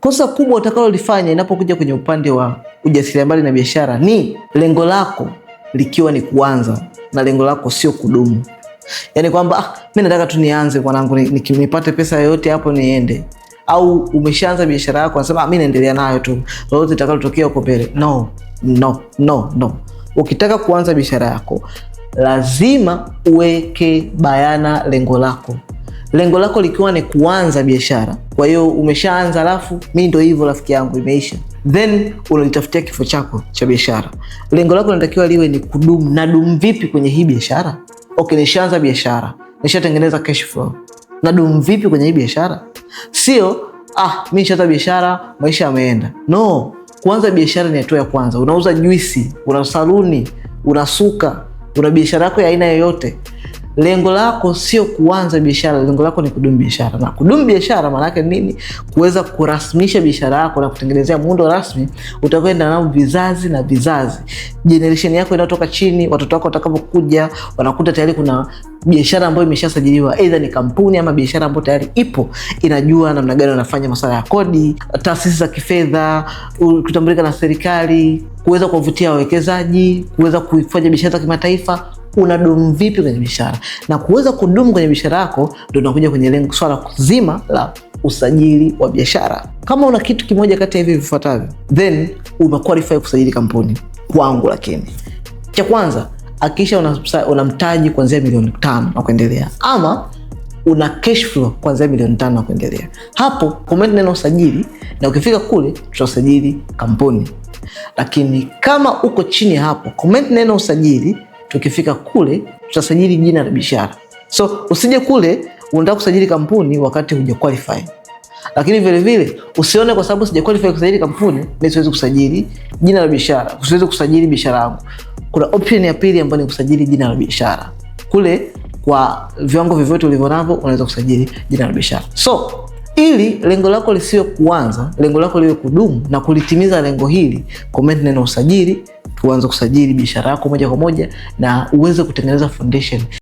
Kosa kubwa utakalolifanya inapokuja kwenye upande wa ujasiriamali na biashara ni lengo lako likiwa ni kuanza na lengo lako sio kudumu. Yaani kwamba mimi nataka tu nianze mwanangu, nipate pesa yoyote hapo niende. Au umeshaanza biashara yako unasema mimi naendelea nayo tu, lolote litakalotokea huko mbele. No. Ukitaka kuanza biashara yako lazima uweke bayana lengo lako. Lengo lako likiwa ni kuanza biashara. Kwa hiyo umeshaanza alafu mimi ndio hivyo rafiki yangu imeisha. Then unalitafutia kifo chako cha biashara. Lengo lako linatakiwa liwe ni kudumu. Na dumu vipi kwenye hii biashara? Okay, nishaanza biashara, nishatengeneza cash flow. Na dumu vipi kwenye hii biashara? Sio mimi nishaanza biashara maisha yameenda. No, kuanza biashara ni hatua ya kwanza. Unauza juisi, una saluni, unasuka, una biashara yako ya aina yoyote. Lengo lako sio kuanza biashara, lengo lako ni kudumu biashara. Na kudumu biashara maana yake nini? Kuweza kurasmisha biashara yako na kutengenezea muundo rasmi utakwenda nao vizazi na vizazi. Generation yako inayotoka chini, watoto wako watakapokuja wanakuta tayari kuna biashara ambayo imeshasajiliwa, aidha ni kampuni ama biashara ambayo tayari ipo, inajua namna gani wanafanya masuala ya kodi, taasisi za kifedha, kutambulika na serikali, kuweza kuwavutia wawekezaji, kuweza kufanya biashara za kimataifa. Unadumu vipi kwenye biashara? Na kuweza kudumu kwenye biashara yako ndio unakuja kwenye lengo swala kuzima la usajili wa biashara. Kama una kitu kimoja kati ya hivi vifuatavyo, then umequalify kusajili kampuni kwangu. Lakini cha kwanza, hakikisha una mtaji kuanzia milioni 5 na kuendelea, ama una cash flow kuanzia milioni 5 na kuendelea. Hapo comment neno usajili, na ukifika kule tutasajili kampuni. Lakini kama uko chini hapo, comment neno usajili, tukifika kule tutasajili jina la biashara. So usije kule unataka kusajili kampuni wakati huja qualify. Lakini vile vile usione kwa sababu sija qualify kusajili kampuni mimi siwezi kusajili jina la biashara, siwezi kusajili biashara yangu. Kuna option ya pili ambayo ni kusajili jina la biashara. Kule kwa viwango vyovyote ulivyonavyo unaweza kusajili jina la biashara. So ili lengo lako lisiwe kuanza, lengo lako liwe kudumu, na kulitimiza lengo hili, comment neno usajili, tuanze kusajili biashara yako moja kwa moja na uweze kutengeneza foundation.